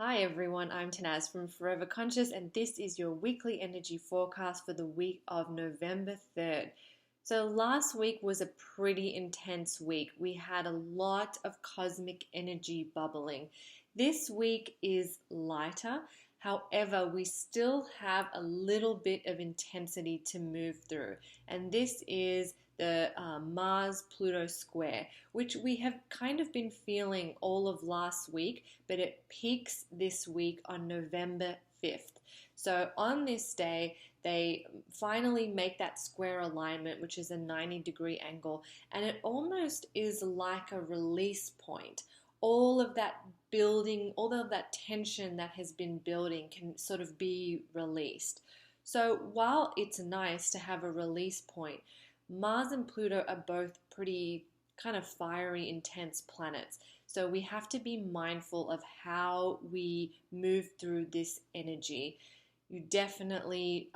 Hi everyone, I'm Tanaz from Forever Conscious, and this is your weekly energy forecast for the week of November 3rd. So, last week was a pretty intense week. We had a lot of cosmic energy bubbling. This week is lighter, however, we still have a little bit of intensity to move through, and this is the Mars Pluto square, which we have kind of been feeling all of last week, but it peaks this week on November 5th. So on this day, they finally make that square alignment, which is a 90-degree angle, and it almost is like a release point. All of that building, all of that tension that has been building can sort of be released. So while it's nice to have a release point, Mars and Pluto are both pretty kind of fiery, intense planets. So we have to be mindful of how we move through this energy. You definitely,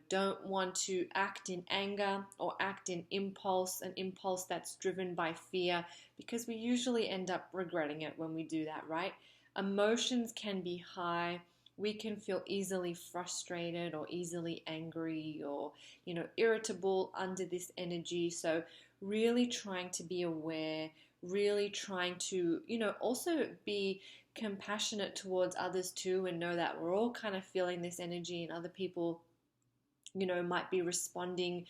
don't want to act in anger or act in impulse, an impulse that's driven by fear, because we usually end up regretting it when we do that, right? Emotions can be high. We can feel easily frustrated or easily angry or, irritable under this energy. So really trying to be aware, really trying to, also be compassionate towards others too, and know that we're all kind of feeling this energy, and other people might be responding,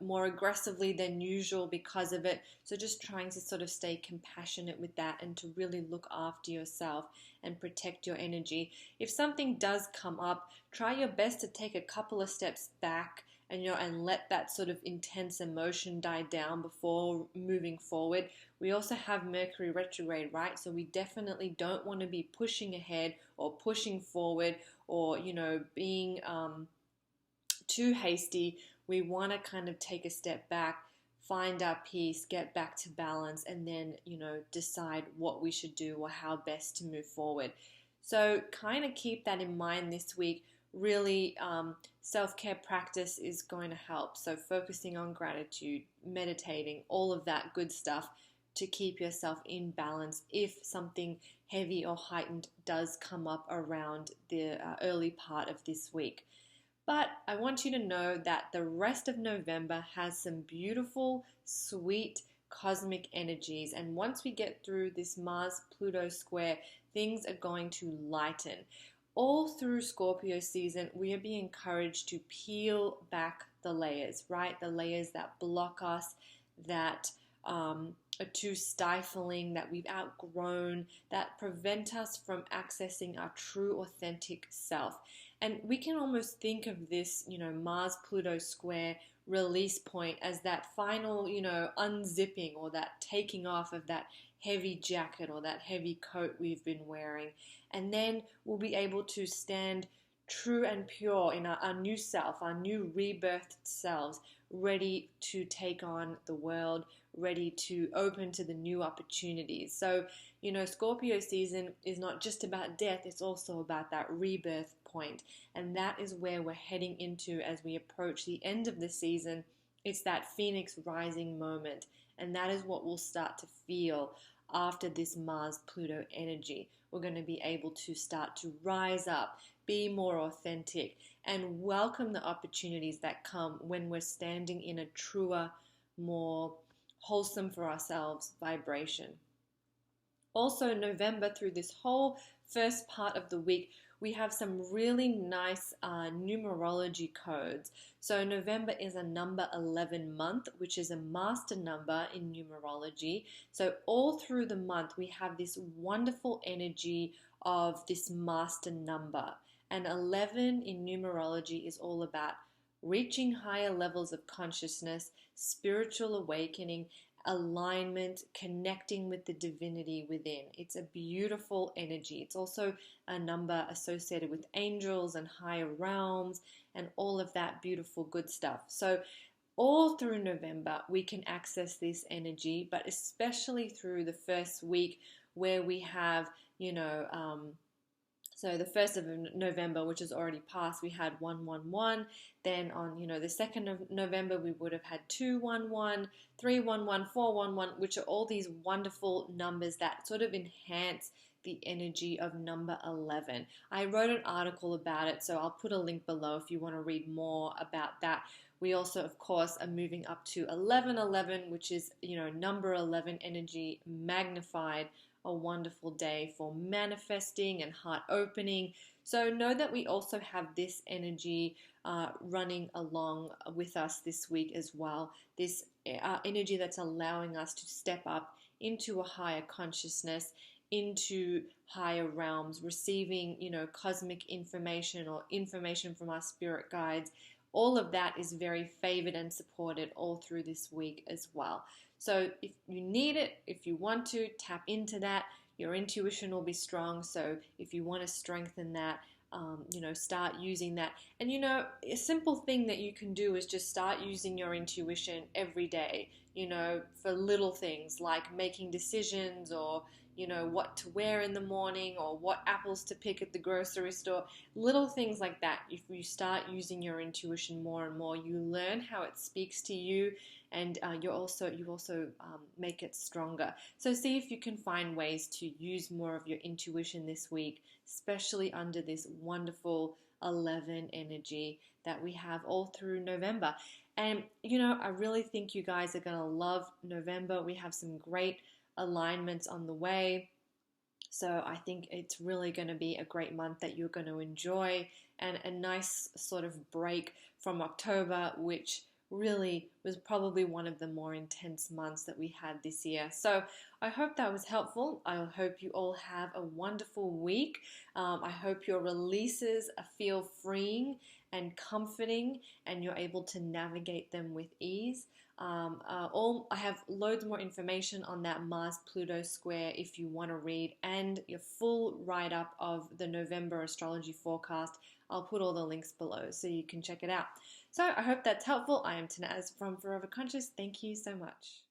more aggressively than usual because of it. So just trying to sort of stay compassionate with that and to really look after yourself and protect your energy. If something does come up, try your best to take a couple of steps back and let that sort of intense emotion die down before moving forward. We also have Mercury Retrograde, right? So we definitely don't want to be pushing ahead or pushing forward or, being too hasty. We want to kind of take a step back, find our peace, get back to balance, and then, decide what we should do or how best to move forward. So kind of keep that in mind this week. Really, self-care practice is going to help. So focusing on gratitude, meditating, all of that good stuff to keep yourself in balance if something heavy or heightened does come up around the early part of this week. But I want you to know that the rest of November has some beautiful, sweet, cosmic energies. And once we get through this Mars Pluto square, things are going to lighten. All through Scorpio season, we are being encouraged to peel back the layers, right? The layers that block us, that are too stifling, that we've outgrown, that prevent us from accessing our true, authentic self. And we can almost think of this, Mars Pluto square release point as that final, unzipping or that taking off of that heavy jacket or that heavy coat we've been wearing. And then we'll be able to stand true and pure in our new self, our new rebirthed selves, ready to take on the world, ready to open to the new opportunities. So, Scorpio season is not just about death, it's also about that rebirth point. And that is where we're heading into as we approach the end of the season. It's that phoenix rising moment. And that is what we'll start to feel after this Mars Pluto energy. We're going to be able to start to rise up, be more authentic, and welcome the opportunities that come when we're standing in a truer, more wholesome for ourselves vibration. Also, November, through this whole first part of the week, we have some really nice numerology codes. So November is a number 11 month, which is a master number in numerology. So all through the month, we have this wonderful energy of this master number. And 11 in numerology is all about reaching higher levels of consciousness, spiritual awakening, alignment, connecting with the divinity within. It's a beautiful energy. It's also a number associated with angels and higher realms and all of that beautiful good stuff. So all through November, we can access this energy, but especially through the first week where we have, so the 1st of November, which is already passed, we had 111. Then on, the 2nd of November, we would have had 211, 311, 411, which are all these wonderful numbers that sort of enhance the energy of number 11. I wrote an article about it, so I'll put a link below if you want to read more about that. We also, of course, are moving up to 1111, which is, number 11 energy magnified, a wonderful day for manifesting and heart opening. So know that we also have this energy running along with us this week as well. This energy that's allowing us to step up into a higher consciousness, into higher realms, receiving, cosmic information or information from our spirit guides. All of that is very favored and supported all through this week as well. So if you need it, if you want to, tap into that. Your intuition will be strong. So if you want to strengthen that, start using that. And, a simple thing that you can do is just start using your intuition every day, for little things like making decisions or, what to wear in the morning or what apples to pick at the grocery store. Little things like that. If you start using your intuition more and more, you learn how it speaks to you, and you also make it stronger. So see if you can find ways to use more of your intuition this week, especially under this wonderful 11 energy that we have all through November. And, I really think you guys are going to love November. We have some great alignments on the way. So I think it's really going to be a great month that you're going to enjoy, and a nice sort of break from October, which really was probably one of the more intense months that we had this year. So I hope that was helpful. I hope you all have a wonderful week. I hope your releases feel freeing and comforting, and you're able to navigate them with ease. I have loads more information on that Mars-Pluto square if you want to read, and your full write-up of the November astrology forecast. I'll put all the links below so you can check it out. So I hope that's helpful. I am Tanaz from Forever Conscious. Thank you so much.